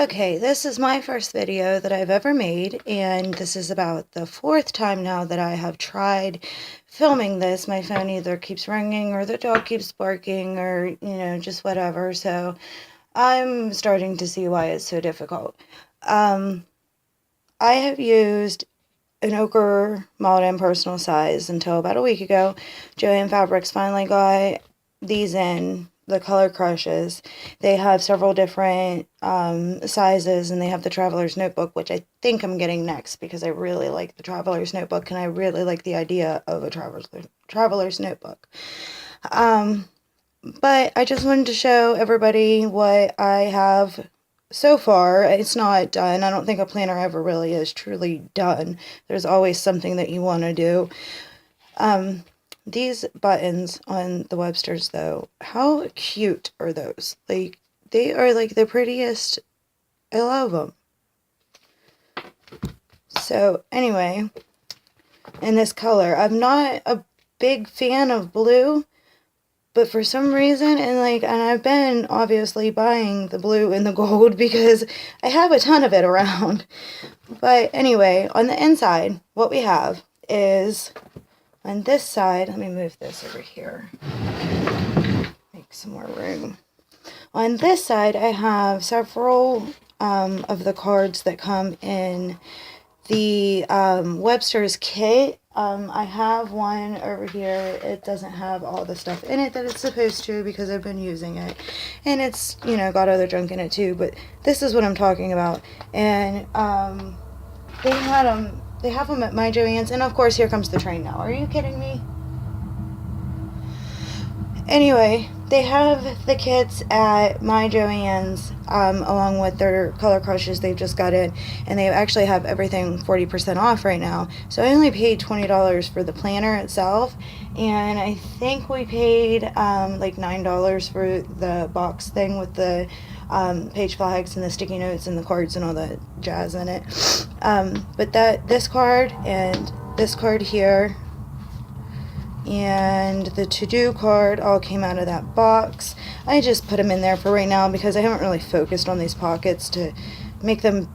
Okay, this is my first video that I've ever made, and this is about the fourth time now that I have tried filming this. My phone either keeps ringing or the dog keeps barking or, just whatever, so I'm starting to see why it's so difficult. I have used an ochre Malden personal size until about a week ago. Joann Fabrics finally got these in, the Color Crushes. They have several different sizes, and they have the Traveler's Notebook, which I think I'm getting next because I really like the Traveler's Notebook, and I really like the idea of a Traveler's Notebook. But I just wanted to show everybody what I have so far. It's not done. I don't think a planner ever really is truly done. There's always something that you want to do. These buttons on the Websters, though, how cute are those? Like, they are like the prettiest. I love them. So, anyway, in this color, I'm not a big fan of blue, but for some reason, and I've been obviously buying the blue and the gold because I have a ton of it around. But anyway, on the inside, what we have is, on this side, let me move this over here, make some more room. On this side, I have several of the cards that come in the Webster's kit. I have one over here. It doesn't have all the stuff in it that it's supposed to because I've been using it. And it's, got other junk in it too. But this is what I'm talking about. And they have them at my Joann's. And of course, here comes the train now. Are you kidding me? Anyway, they have the kits at my Joann's along with their Color Crushes they've just got in, and they actually have everything 40% off right now. So I only paid $20 for the planner itself, and I think we paid like $9 for the box thing with the page flags and the sticky notes and the cards and all the jazz in it. But this card and this card here and the to-do card all came out of that box. I just put them in there for right now because I haven't really focused on these pockets to make them,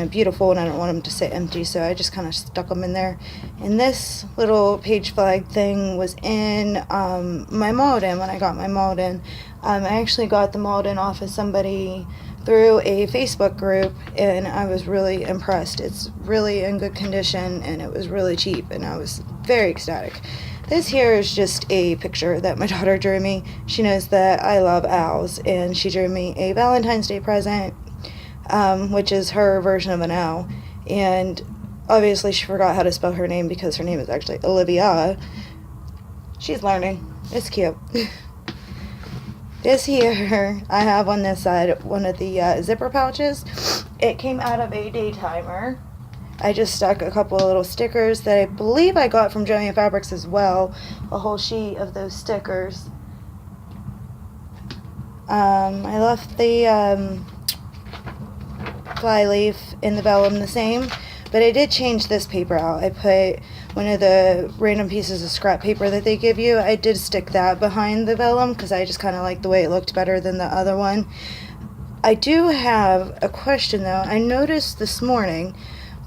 beautiful, and I don't want them to sit empty, so I just kind of stuck them in there. And this little page flag thing was in my Malden when I got my Malden. I actually got the Malden off of somebody through a Facebook group, and I was really impressed. It's really in good condition, and it was really cheap, and I was very ecstatic. This here is just a picture that my daughter drew me. She knows that I love owls, and she drew me a Valentine's Day present, which is her version of an owl. And obviously she forgot how to spell her name because her name is actually Olivia. She's learning. It's cute. This here, I have on this side one of the zipper pouches. It came out of a day timer. I just stuck a couple of little stickers that I believe I got from Joann Fabrics as well. A whole sheet of those stickers. I left the fly leaf in the vellum the same, but I did change this paper out. I put one of the random pieces of scrap paper that they give you. I did stick that behind the vellum because I just kind of liked the way it looked better than the other one. I do have a question though. I noticed this morning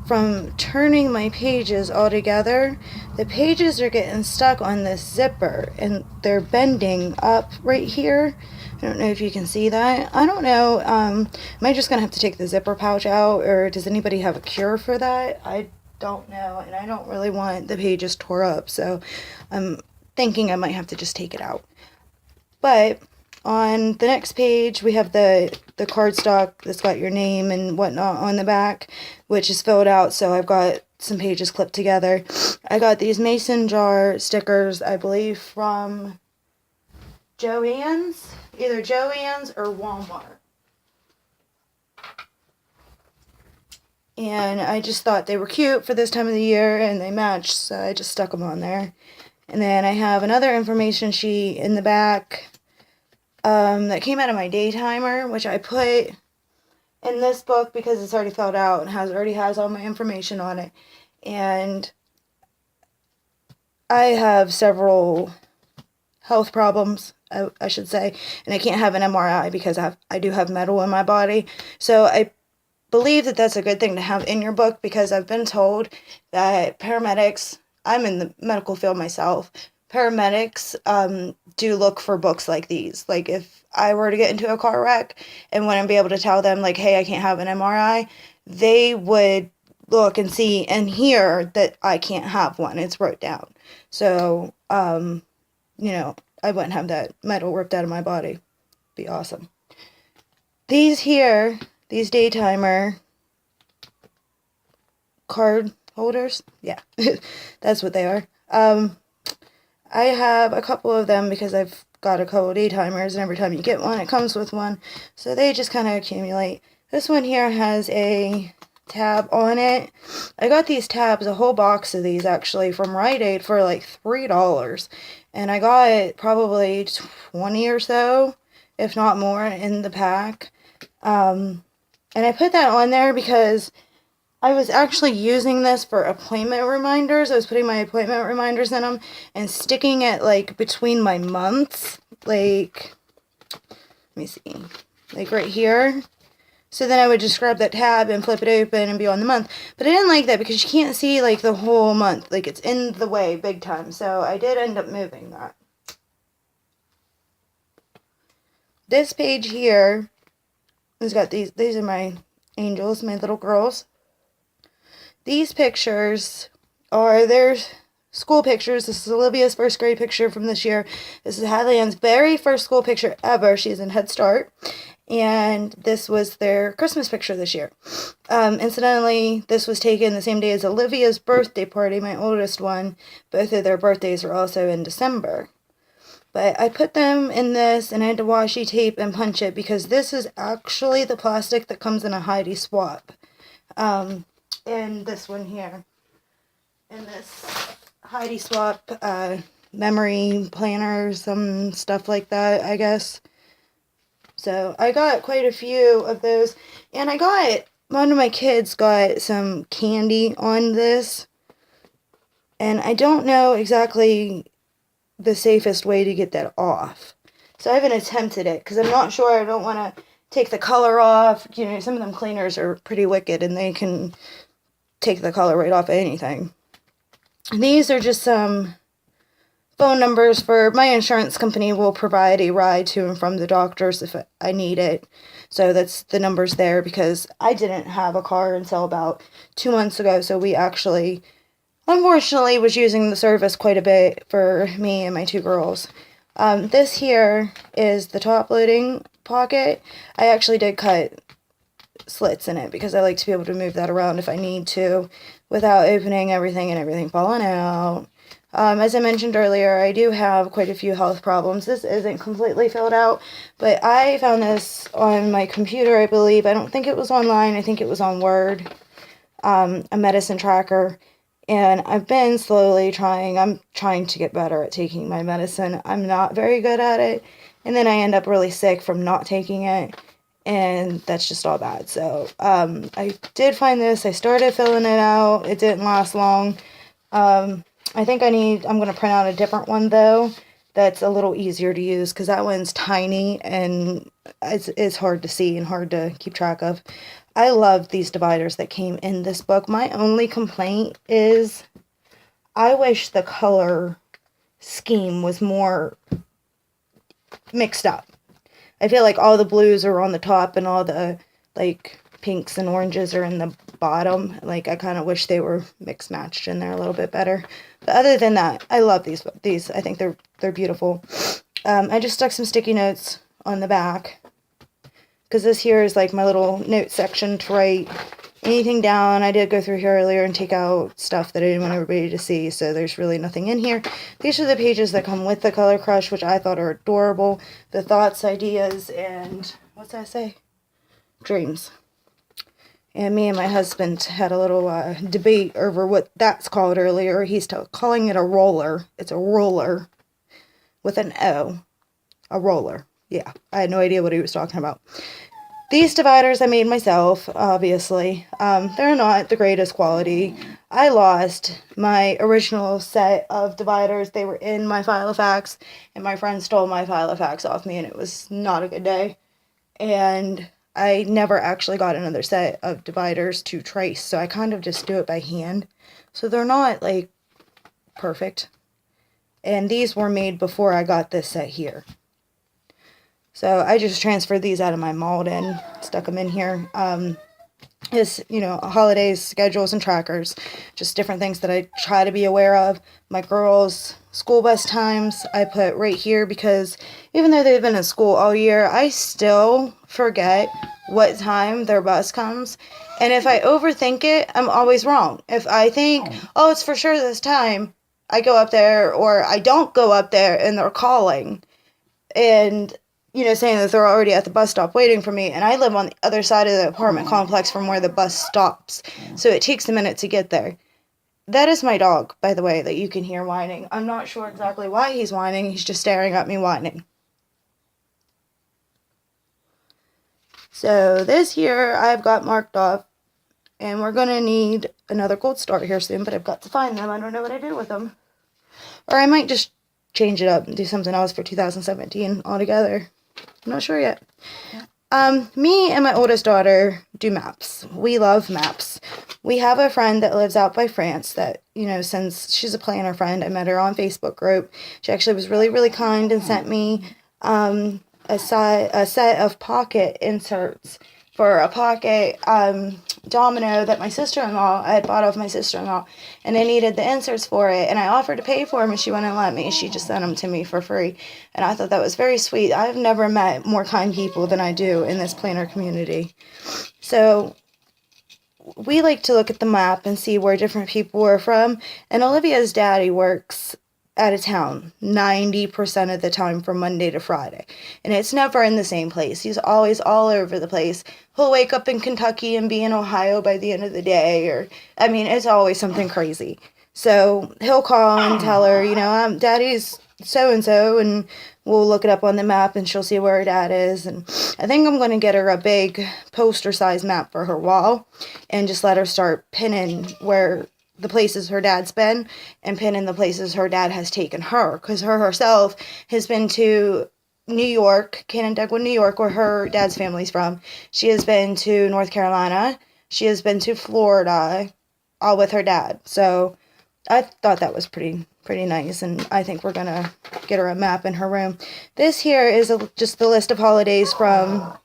from turning my pages all together, the pages are getting stuck on this zipper and they're bending up right here. I don't know if you can see that. I don't know, am I just gonna have to take the zipper pouch out, or does anybody have a cure for that? I don't know, and I don't really want the pages tore up, so I'm thinking I might have to just take it out. But on the next page, we have the cardstock that's got your name and whatnot on the back, which is filled out, so I've got some pages clipped together. I got these mason jar stickers, I believe, from Joann's, either Joann's or Walmart. And I just thought they were cute for this time of the year, and they matched, so I just stuck them on there. And then I have another information sheet in the back that came out of my day timer, which I put in this book because it's already filled out and already has all my information on it. And I have several health problems, I should say, and I can't have an MRI because I do have metal in my body. So I believe that that's a good thing to have in your book, because I've been told that paramedics, I'm in the medical field myself, paramedics do look for books like these. Like, if I were to get into a car wreck and wouldn't be able to tell them, like, hey, I can't have an MRI, they would look and see and hear that I can't have one. It's wrote down. So, you know, I wouldn't have that metal ripped out of my body. Be awesome. These here, these Daytimer card holders, yeah, that's what they are. I have a couple of them because I've got a couple of Daytimers, and every time you get one, it comes with one. So they just kind of accumulate. This one here has a tab on it. I got these tabs, a whole box of these actually, from Rite Aid for like $3. And I got probably 20 or so, if not more, in the pack. And I put that on there because I was actually using this for appointment reminders. I was putting my appointment reminders in them and sticking it like between my months. Like, let me see, like right here. So then I would just grab that tab and flip it open and be on the month. But I didn't like that because you can't see like the whole month. Like, it's in the way big time. So I did end up moving that. This page here has got these are my angels, my little girls. These pictures are their school pictures. This is Olivia's first grade picture from this year. This is Hadley Ann's very first school picture ever. She's in Head Start. And this was their Christmas picture this year. Incidentally, this was taken the same day as Olivia's birthday party, my oldest one. Both of their birthdays are also in December. But I put them in this, and I had to washi tape and punch it because this is actually the plastic that comes in a Heidi swap. And this one here. And this Heidi swap memory planner, some stuff like that, I guess. So I got quite a few of those. And one of my kids got some candy on this. And I don't know exactly the safest way to get that off. So I haven't attempted it because I'm not sure. I don't want to take the color off. You know, some of them cleaners are pretty wicked and they can take the color right off of anything. And these are just some phone numbers for my insurance company. Will provide a ride to and from the doctors if I need it. So that's the numbers there because I didn't have a car until about 2 months ago. So we actually, unfortunately, was using the service quite a bit for me and my 2 girls. This here is the top loading pocket. I actually did cut slits in it because I like to be able to move that around if I need to without opening everything and everything falling out. As I mentioned earlier, I do have quite a few health problems. This isn't completely filled out, but I found this on my computer, I believe. I don't think it was online. I think it was on Word, a medicine tracker. And I've been slowly I'm trying to get better at taking my medicine. I'm not very good at it. And then I end up really sick from not taking it. And that's just all bad. So, I did find this. I started filling it out. It didn't last long. I think I'm going to print out a different one, though, that's a little easier to use, because that one's tiny, and it's hard to see and hard to keep track of. I love these dividers that came in this book. My only complaint is I wish the color scheme was more mixed up. I feel like all the blues are on the top and all the, like, pinks and oranges are in the bottom. Like, I kind of wish they were mixed matched in there a little bit better. But other than that, I love these. I think they're beautiful. I just stuck some sticky notes on the back, because this here is like my little note section to write anything down. I did go through here earlier and take out stuff that I didn't want everybody to see, so there's really nothing in here. These are the pages that come with the Color Crush, which I thought are adorable. The thoughts, ideas, and what's that say? Dreams. And me and my husband had a little debate over what that's called earlier. He's calling it a roller. It's a roller with an O. A roller. Yeah, I had no idea what he was talking about. These dividers I made myself, obviously. They're not the greatest quality. I lost my original set of dividers. They were in my Filofax, and my friend stole my Filofax off me, and it was not a good day. And I never actually got another set of dividers to trace, so I kind of just do it by hand. So they're not, like, perfect. And these were made before I got this set here. So I just transferred these out of my mold and stuck them in here. Is, holidays, schedules, and trackers. Just different things that I try to be aware of. My girls' school bus times I put right here because even though they've been in school all year, I still forget what time their bus comes. And if I overthink it, I'm always wrong. If I think, oh, it's for sure this time, I go up there, or I don't go up there and they're calling and saying that they're already at the bus stop waiting for me, and I live on the other side of the apartment complex from where the bus stops, so it takes a minute to get there. That is my dog, by the way, that you can hear whining. I'm not sure exactly why he's whining. He's just staring at me whining. So this here I've got marked off, and we're going to need another gold star here soon, but I've got to find them. I don't know what I do with them. Or I might just change it up and do something else for 2017 altogether. I'm not sure yet. Me and my oldest daughter do maps. We love maps. We have a friend that lives out by France that, since she's a planner friend, I met her on Facebook group. She actually was really, really kind and sent me a set of pocket inserts for a pocket domino that my sister-in-law, I had bought off my sister-in-law, and I needed the inserts for it, and I offered to pay for them, and she wouldn't let me. She just sent them to me for free, and I thought that was very sweet. I've never met more kind people than I do in this planner community. So we like to look at the map and see where different people are from, and Olivia's daddy works out of town 90% of the time from Monday to Friday, and it's never in the same place. He's always all over the place. He'll wake up in Kentucky and be in Ohio by the end of the day, it's always something crazy. So he'll call and tell her, Daddy's so-and-so, and we'll look it up on the map and she'll see where her dad is. And I think I'm going to get her a big poster-sized map for her wall and just let her start pinning where the places her dad's been and pinning the places her dad has taken her, because her herself has been to New York, Canandaigua, New York, where her dad's family's from. She has been to North Carolina. She has been to Florida, all with her dad. So I thought that was pretty nice, and I think we're gonna get her a map in her room. This here is just the list of holidays from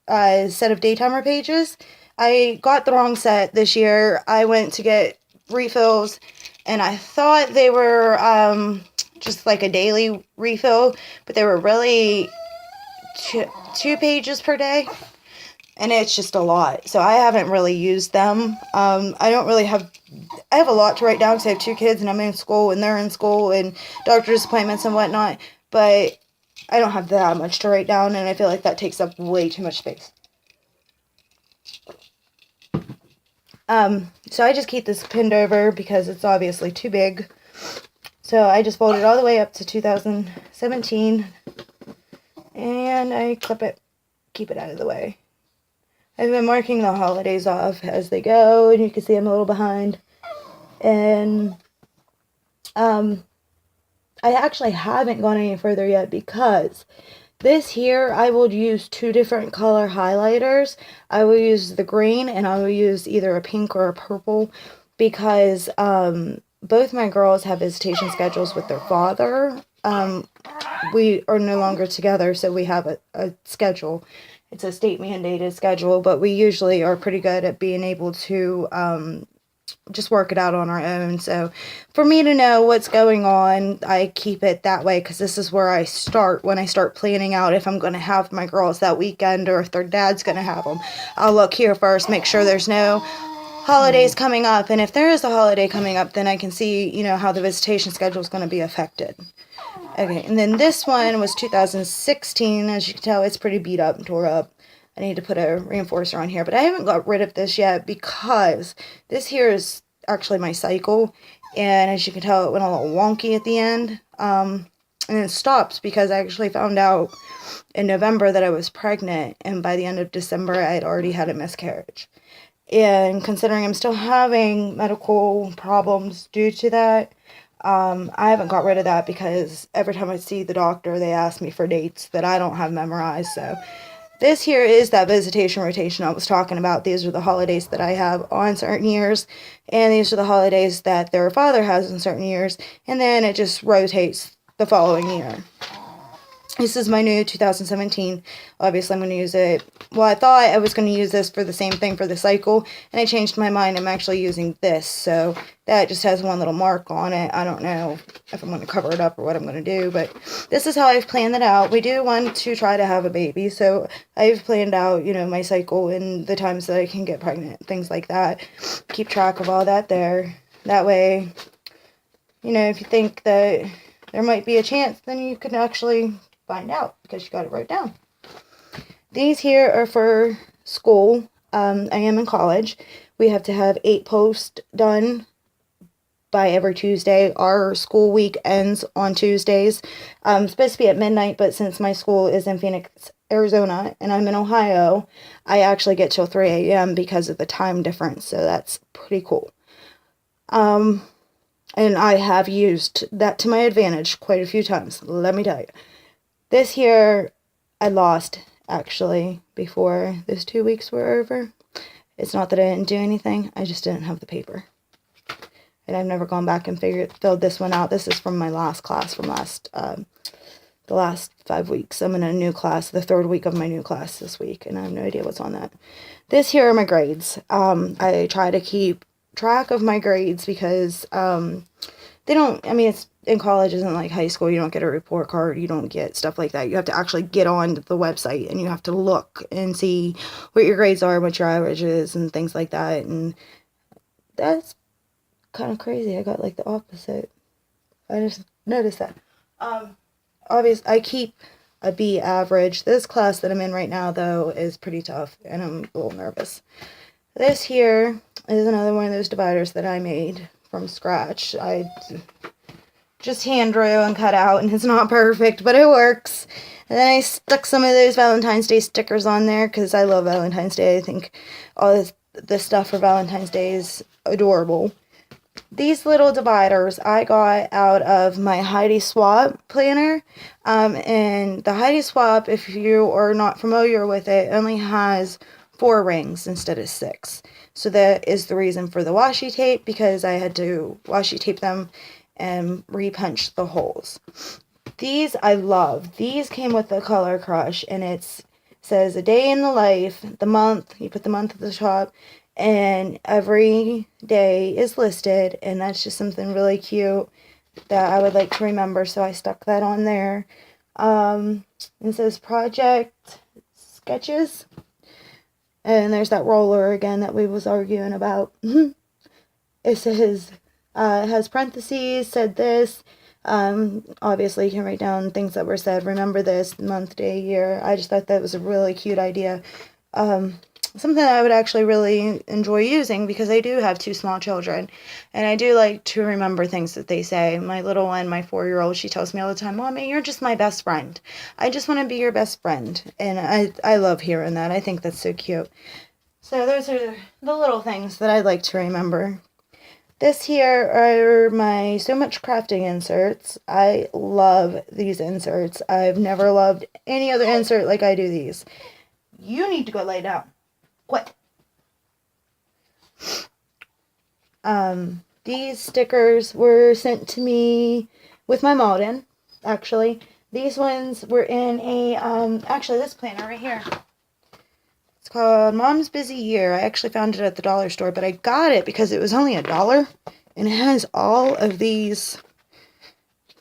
a set of Daytimer pages. I got the wrong set this year. I went to get refills, and I thought they were just like a daily refill, but they were really two pages per day, and it's just a lot, so I haven't really used them. I have a lot to write down because I have 2 kids and I'm in school and they're in school and doctor's appointments and whatnot, but I don't have that much to write down, and I feel like that takes up way too much space. So I just keep this pinned over because it's obviously too big. So I just fold it all the way up to 2017, and I clip it, keep it out of the way. I've been marking the holidays off as they go, and you can see I'm a little behind. And I actually haven't gone any further yet because this here, I will use 2 different color highlighters. I will use the green, and I will use either a pink or a purple, because both my girls have visitation schedules with their father. We are no longer together, so we have a schedule. It's a state mandated schedule, but we usually are pretty good at being able to just work it out on our own. So for me to know what's going on, I keep it that way, because this is where I start when I start planning out if I'm going to have my girls that weekend or if their dad's going to have them. I'll look here first, make sure there's no holidays coming up, and if there is a holiday coming up, then I can see, how the visitation schedule is going to be affected. Okay, and then this one was 2016. As you can tell, it's pretty beat up and tore up. I need to put a reinforcer on here, but I haven't got rid of this yet because this here is actually my cycle, and as you can tell, it went a little wonky at the end, and it stopped because I actually found out in November that I was pregnant, and by the end of December, I had already had a miscarriage. And considering I'm still having medical problems due to that, I haven't got rid of that because every time I see the doctor, they ask me for dates that I don't have memorized, so This here is that visitation rotation I was talking about. These are the holidays that I have on certain years, and these are the holidays that their father has on certain years, and then it just rotates the following year. This is my new 2017. Obviously, I'm going to use it. Well, I thought I was going to use this for the same thing for the cycle, and I changed my mind. I'm actually using this, so that just has one little mark on it. I don't know if I'm going to cover it up or what I'm going to do, but this is how I've planned it out. We do want to try to have a baby, so I've planned out, my cycle and the times that I can get pregnant, things like that. Keep track of all that there. That way, if you think that there might be a chance, then you can actually find out because you got it wrote down. These here are for school. I am in college. We have to have 8 posts done by every Tuesday. Our school week ends on Tuesdays. It's supposed to be at midnight, but since my school is in Phoenix, Arizona, and I'm in Ohio, I actually get till 3 a.m. because of the time difference, so that's pretty cool. And I have used that to my advantage quite a few times, let me tell you. This here, I lost, actually, before those 2 weeks were over. It's not that I didn't do anything, I just didn't have the paper. And I've never gone back and filled this one out. This is from my last class, from the last 5 weeks. I'm in a new class, the 3rd week of my new class this week, and I have no idea what's on that. This here are my grades. I try to keep track of my grades because it's in college isn't like high school. You don't get a report card, you don't get stuff like that. You have to actually get on the website and you have to look and see what your grades are, what your average is, and things like that. And that's kind of crazy. I got like the opposite. I just noticed that. Obviously I keep a B average. This class that I'm in right now though is pretty tough and I'm a little nervous. This here is another one of those dividers that I made from scratch. I just hand drew and cut out, and it's not perfect, but it works. And then I stuck some of those Valentine's Day stickers on there because I love Valentine's Day. I think all this stuff for Valentine's Day is adorable. These little dividers I got out of my Heidi Swapp planner. And the Heidi Swapp, if you are not familiar with it, only has 4 rings instead of 6. So that is the reason for the washi tape, because I had to washi tape them and repunch the holes. These I love. These came with the Color Crush, and it says a day in the life, the month, you put the month at the top, and every day is listed, and that's just something really cute that I would like to remember, so I stuck that on there. It says Project Sketches, and there's that roller again that we was arguing about. It says it has parentheses, said this. Obviously you can write down things that were said. Remember this, month, day, year. I just thought that was a really cute idea. Something that I would actually really enjoy using because I do have 2 small children. And I do like to remember things that they say. My little one, my 4-year-old, she tells me all the time, Mommy, you're just my best friend. I just want to be your best friend. And I love hearing that. I think that's so cute. So those are the little things that I like to remember. This here are my So Much Crafting inserts. I love these inserts. I've never loved any other insert like I do these. You need to go lay down. Quick. These stickers were sent to me with my Malden, actually. These ones were in a, actually this planner right here. It's called Mom's Busy Year. I actually found it at the dollar store, but I got it because it was only $1, and it has all of these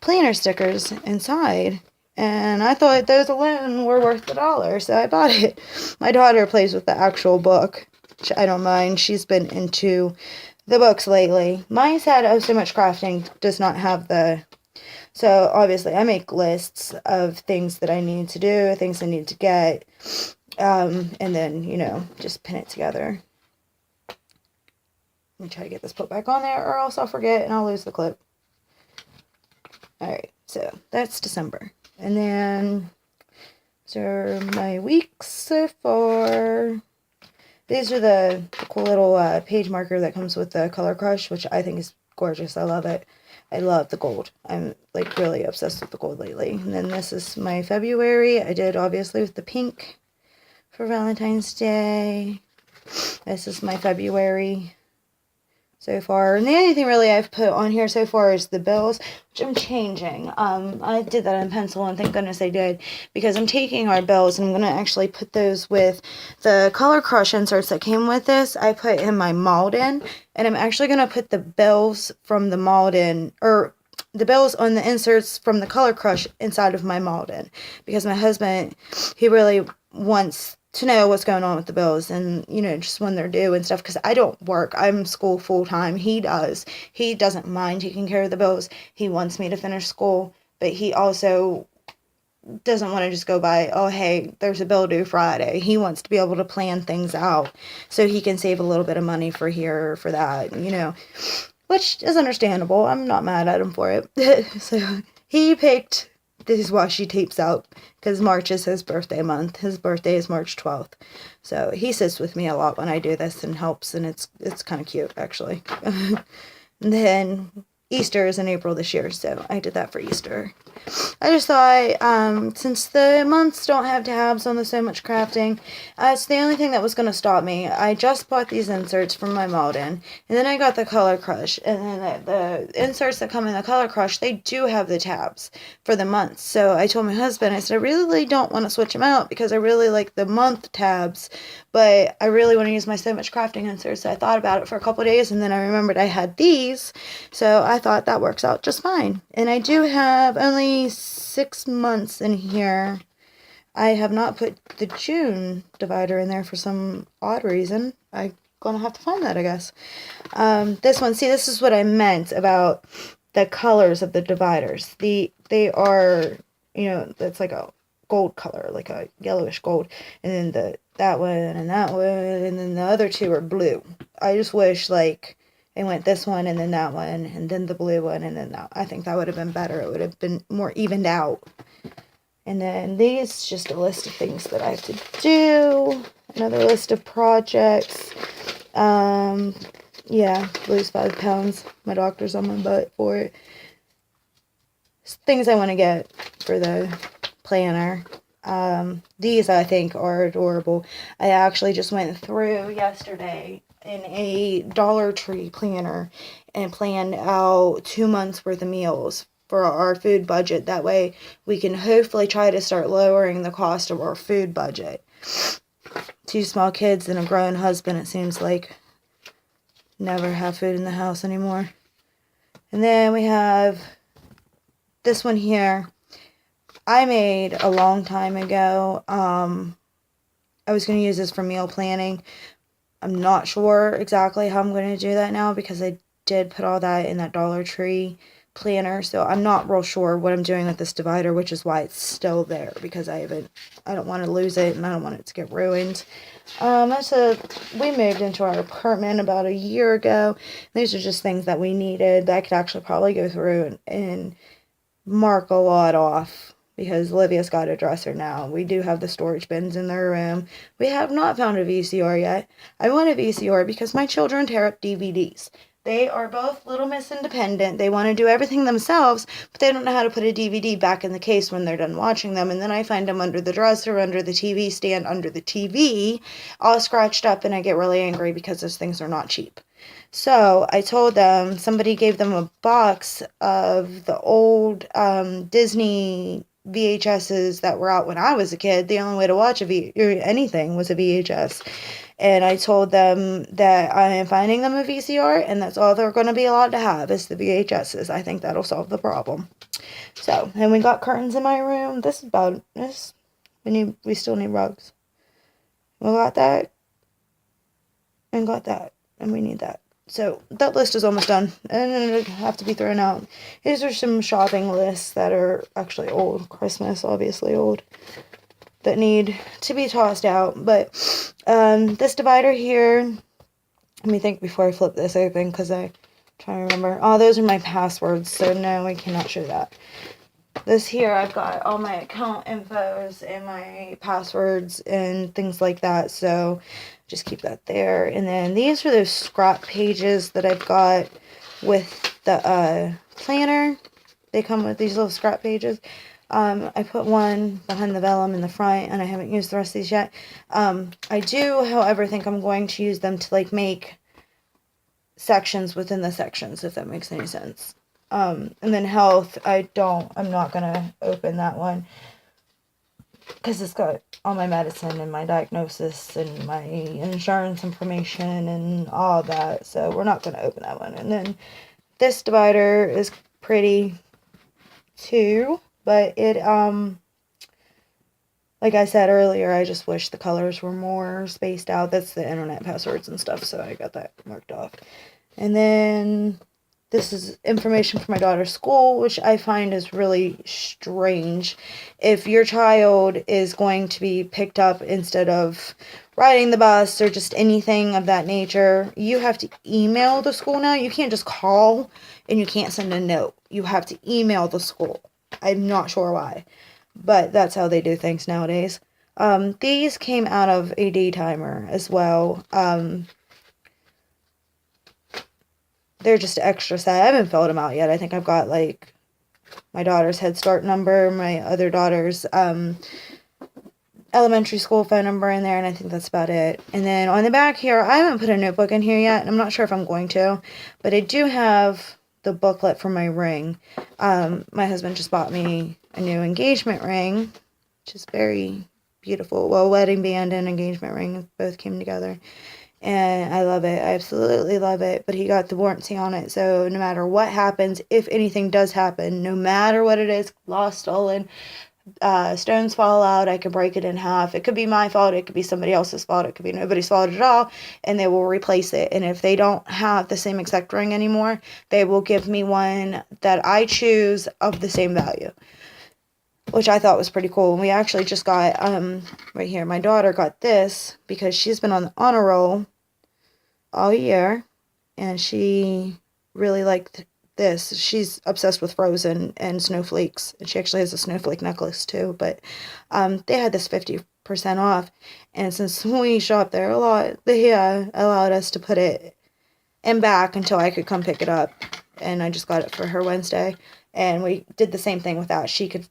planner stickers inside. And I thought those alone were worth $1, so I bought it. My daughter plays with the actual book, which I don't mind. She's been into the books lately. Mine's had Oh So Much Crafting, does not have the... So obviously I make lists of things that I need to do, things I need to get. And then, just pin it together. Let me try to get this put back on there, or else I'll forget and I'll lose the clip. Alright, so that's December. And then, these are my weeks so far. These are the cool little page marker that comes with the Color Crush, which I think is gorgeous. I love it. I love the gold. I'm, really obsessed with the gold lately. And then this is my February. I did, obviously, with the pink. for Valentine's Day. This is my February so far. And the only thing really I've put on here so far is the bills, which I'm changing. I did that in pencil, and thank goodness I did, because I'm taking our bills and I'm going to actually put those with the Color Crush inserts that came with this. I put in my Malden, and I'm actually going to put the bills from the Malden, or the bills on the inserts from the Color Crush inside of my Malden, because my husband, he really wants to know what's going on with the bills, and just when they're due and stuff, because I don't work. I'm school full-time. He doesn't mind taking care of the bills. He wants me to finish school, but he also doesn't want to just go by, oh hey, there's a bill due Friday. He wants to be able to plan things out so he can save a little bit of money for here or for that, which is understandable. I'm not mad at him for it. So he picked these washi tapes out because March is his birthday month. His birthday is March 12th. So he sits with me a lot when I do this and helps, and it's kind of cute, actually. And then Easter is in April this year, so I did that for Easter. I just thought, since the months don't have tabs on the So Much Crafting, it's the only thing that was going to stop me. I just bought these inserts from my Malden, and then I got the Color Crush, and then the inserts that come in the Color Crush, they do have the tabs for the months. So I told my husband, I said, I really don't want to switch them out because I really like the month tabs, but I really want to use my So Much Crafting inserts. So I thought about it for a couple of days, and then I remembered I had these, so I thought that works out just fine. And I do have only 6 months in here. I have not put the June divider in there for some odd reason. I'm gonna have to find that, I guess. This one, see, this is what I meant about the colors of the dividers. They are, it's like a gold color, like a yellowish gold, and then that one, and then the other two are blue. I just wish, like, they went this one, and then that one, and then the blue one, and then that. I think that would have been better. It would have been more evened out. And then these, just a list of things that I have to do. Another list of projects. Yeah, lose 5 pounds. My doctor's on my butt for it. Things I want to get for the planner. These I think are adorable. I actually just went through yesterday in a Dollar Tree planner and planned out 2 months worth of meals for our food budget. That way we can hopefully try to start lowering the cost of our food budget. 2 small kids and a grown husband, it seems like, never have food in the house anymore. And then we have this one here. I made a long time ago. I was going to use this for meal planning. I'm not sure exactly how I'm going to do that now because I did put all that in that Dollar Tree planner. So I'm not real sure what I'm doing with this divider, which is why it's still there, because I don't want to lose it and I don't want it to get ruined. We moved into our apartment about a year ago. These are just things that we needed that I could actually probably go through and mark a lot off. Because Olivia's got a dresser now. We do have the storage bins in their room. We have not found a VCR yet. I want a VCR because my children tear up DVDs. They are both Little Miss Independent. They want to do everything themselves, but they don't know how to put a DVD back in the case when they're done watching them. And then I find them under the dresser, under the TV stand, under the TV, all scratched up, and I get really angry because those things are not cheap. So I told them, somebody gave them a box of the old Disney VHSs that were out when I was a kid. The only way to watch anything was a VHS. And I told them that I am finding them a VCR, and that's all they're going to be allowed to have is the VHSs. I think that'll solve the problem. So, and we got curtains in my room. This is about this. We still need rugs. We got that. And got that. And we need that. So that list is almost done, and it'll have to be thrown out. These are some shopping lists that are actually old, Christmas, obviously old, that need to be tossed out. But this divider here, let me think before I flip this open, because I'm trying to remember. Oh, those are my passwords, so no, I cannot show that. This here, I've got all my account infos and my passwords and things like that, so just keep that there. And then these are those scrap pages that I've got with the planner. They come with these little scrap pages. I put one behind the vellum in the front, and I haven't used the rest of these yet. I do, however, think I'm going to use them to like make sections within the sections, if that makes any sense. And then health, I'm not gonna open that one because it's got all my medicine and my diagnosis and my insurance information and all that, so we're not gonna open that one. And then this divider is pretty too, but it like I said earlier, I just wish the colors were more spaced out. That's the internet passwords and stuff, so I got that marked off. And then this is information for my daughter's school, which I find is really strange. If your child is going to be picked up instead of riding the bus or just anything of that nature, you have to email the school now. You can't just call, and you can't send a note. You have to email the school. I'm not sure why, but that's how they do things nowadays. These came out of a daytimer as well. They're just extra set. I haven't filled them out yet. I think I've got like my daughter's Head Start number, my other daughter's elementary school phone number in there, and I think that's about it. And then on the back here, I haven't put a notebook in here yet, and I'm not sure if I'm going to, but I do have the booklet for my ring. My husband just bought me a new engagement ring, which is very beautiful. Well, wedding band and engagement ring both came together. And I love it. I absolutely love it. But he got the warranty on it. So no matter what happens, if anything does happen, no matter what it is, lost, stolen, stones fall out, I can break it in half. It could be my fault. It could be somebody else's fault. It could be nobody's fault at all. And they will replace it. And if they don't have the same exact ring anymore, they will give me one that I choose of the same value, which I thought was pretty cool. And we actually just got, right here, my daughter got this because she's been on the honor roll all year, and she really liked this. She's obsessed with Frozen and snowflakes, and she actually has a snowflake necklace too. But they had this 50% off, and since we shop there a lot, they allowed us to put it in back until I could come pick it up. And I just got it for her Wednesday, and we did the same thing with that. She could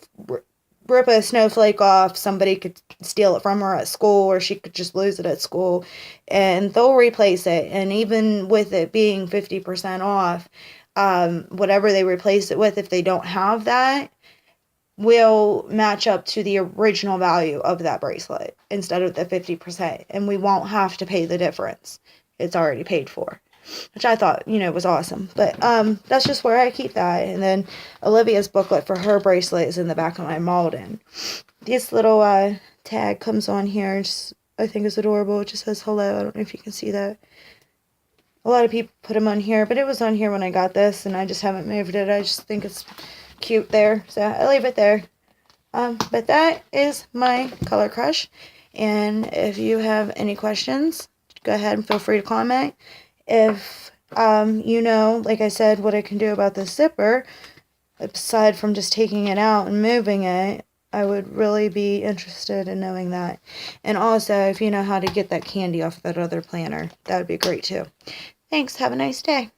rip a snowflake off, somebody could steal it from her at school, or she could just lose it at school, and they'll replace it. And even with it being 50% off, whatever they replace it with, if they don't have that, will match up to the original value of that bracelet instead of the 50%, and we won't have to pay the difference. It's already paid for, which I thought, was awesome. But that's just where I keep that. And then Olivia's booklet for her bracelet is in the back of my Malden. This little tag comes on here. I think is adorable. It just says hello. I don't know if you can see that. A lot of people put them on here, but it was on here when I got this, and I just haven't moved it. I just think it's cute there, so I leave it there. But that is my color crush. And if you have any questions, go ahead and feel free to comment. If like I said, what I can do about this zipper, aside from just taking it out and moving it, I would really be interested in knowing that. And also, if you know how to get that candy off that other planner, that would be great too. Thanks. Have a nice day.